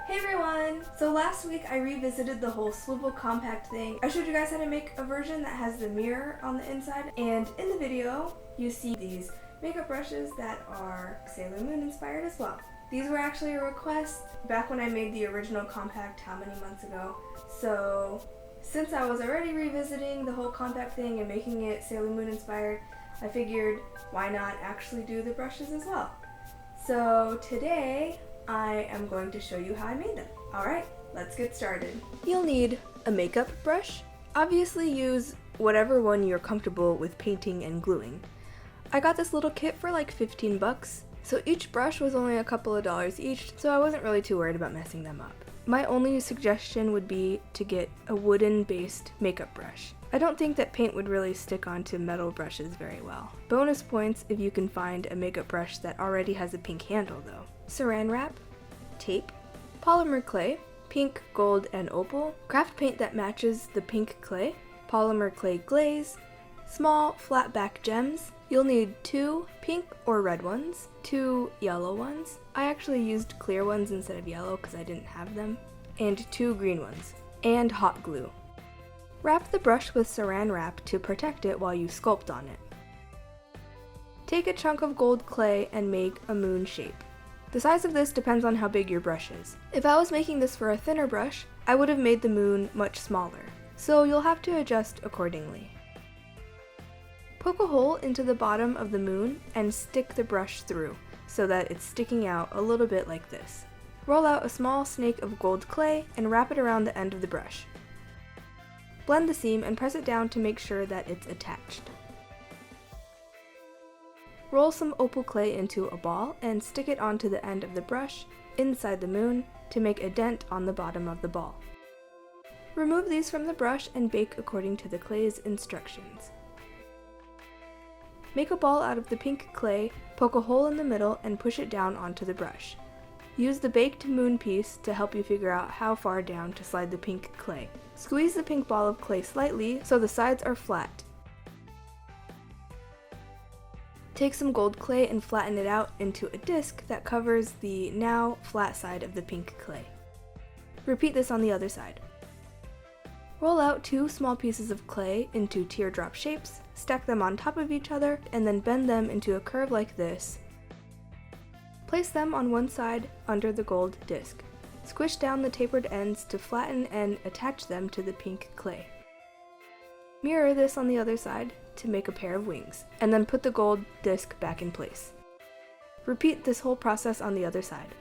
Hey everyone! So last week I revisited the whole swivel compact thing. I showed you guys how to make a version that has the mirror on the inside, and in the video you see these makeup brushes that are Sailor Moon inspired as well. These were actually a request back when I made the original compact how many months ago. So since I was already revisiting the whole compact thing and making it Sailor Moon inspired, I figured why not actually do the brushes as well. So today I am going to show you how I made them. Alright, let's get started. You'll need a makeup brush. Obviously use whatever one you're comfortable with painting and gluing. I got this little kit for like 15 bucks, so each brush was only a couple of dollars each, so I wasn't really too worried about messing them up. My only suggestion would be to get a wooden based makeup brush. I don't think that paint would really stick onto metal brushes very well. Bonus points if you can find a makeup brush that already has a pink handle though. Saran wrap, tape, polymer clay, pink, gold, and opal, craft paint that matches the pink clay, polymer clay glaze, small flat back gems. You'll need 2 pink or red ones, 2 yellow ones. I actually used clear ones instead of yellow because I didn't have them, and 2 green ones, and hot glue. Wrap the brush with saran wrap to protect it while you sculpt on it. Take a chunk of gold clay and make a moon shape. The size of this depends on how big your brush is. If I was making this for a thinner brush, I would have made the moon much smaller, so you'll have to adjust accordingly. Poke a hole into the bottom of the moon and stick the brush through so that it's sticking out a little bit like this. Roll out a small snake of gold clay and wrap it around the end of the brush. Blend the seam and press it down to make sure that it's attached. Roll some opal clay into a ball and stick it onto the end of the brush inside the moon to make a dent on the bottom of the ball. Remove these from the brush and bake according to the clay's instructions. Make a ball out of the pink clay, poke a hole in the middle, and push it down onto the brush. Use the baked moon piece to help you figure out how far down to slide the pink clay. Squeeze the pink ball of clay slightly so the sides are flat. Take some gold clay and flatten it out into a disc that covers the now flat side of the pink clay. Repeat this on the other side. Roll out 2 small pieces of clay into teardrop shapes, stack them on top of each other, and then bend them into a curve like this. Place them on one side under the gold disc. Squish down the tapered ends to flatten and attach them to the pink clay. Mirror this on the other side to make a pair of wings, and then put the gold disc back in place. Repeat this whole process on the other side.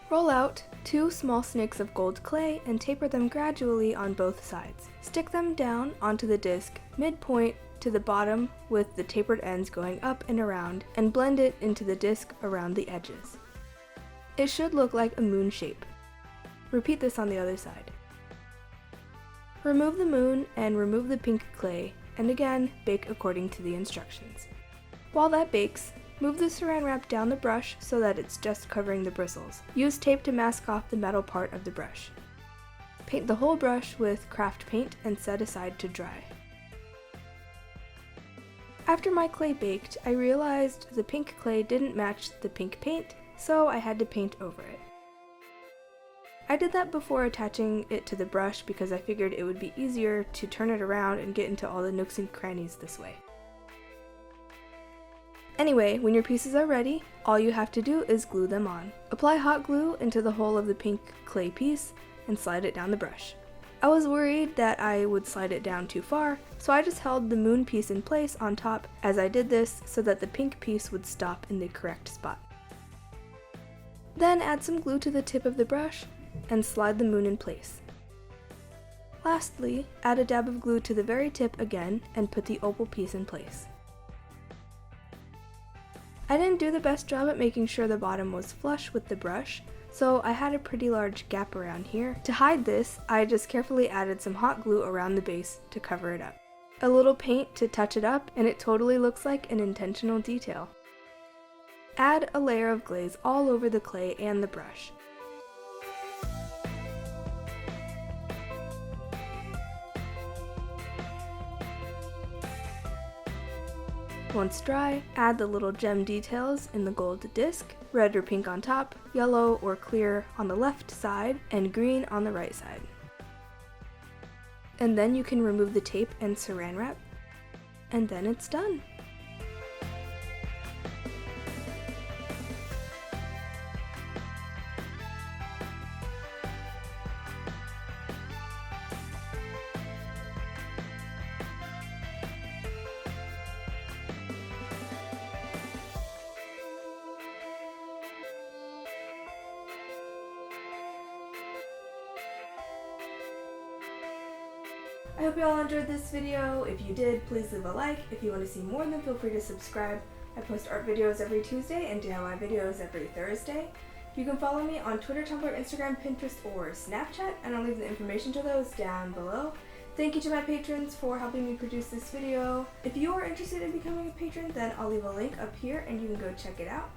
Roll out 2 small snakes of gold clay and taper them gradually on both sides. Stick them down onto the disc midpoint to the bottom with the tapered ends going up and around, and blend it into the disc around the edges. It should look like a moon shape. Repeat this on the other side. Remove the moon and remove the pink clay, and again, bake according to the instructions. While that bakes, move the saran wrap down the brush so that it's just covering the bristles. Use tape to mask off the metal part of the brush. Paint the whole brush with craft paint and set aside to dry. After my clay baked, I realized the pink clay didn't match the pink paint, so I had to paint over it. I did that before attaching it to the brush because I figured it would be easier to turn it around and get into all the nooks and crannies this way. Anyway, when your pieces are ready, all you have to do is glue them on. Apply hot glue into the hole of the pink clay piece and slide it down the brush. I was worried that I would slide it down too far, so I just held the moon piece in place on top as I did this so that the pink piece would stop in the correct spot. Then add some glue to the tip of the brush and slide the moon in place. Lastly, add a dab of glue to the very tip again and put the opal piece in place. I didn't do the best job at making sure the bottom was flush with the brush, so I had a pretty large gap around here. To hide this, I just carefully added some hot glue around the base to cover it up. A little paint to touch it up, and it totally looks like an intentional detail. Add a layer of glaze all over the clay and the brush. Once dry, add the little gem details in the gold disc, red or pink on top, yellow or clear on the left side, and green on the right side. And then you can remove the tape and saran wrap, and then it's done. I hope you all enjoyed this video. If you did, please leave a like. If you want to see more, then feel free to subscribe. I post art videos every Tuesday and DIY videos every Thursday. You can follow me on Twitter, Tumblr, Instagram, Pinterest, or Snapchat, and I'll leave the information to those down below. Thank you to my patrons for helping me produce this video. If you are interested in becoming a patron, then I'll leave a link up here and you can go check it out.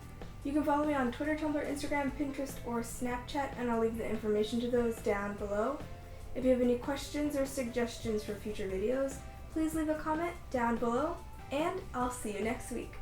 You can follow me on Twitter, Tumblr, Instagram, Pinterest, or Snapchat, and I'll leave the information to those down below. If you have any questions or suggestions for future videos, please leave a comment down below, and I'll see you next week.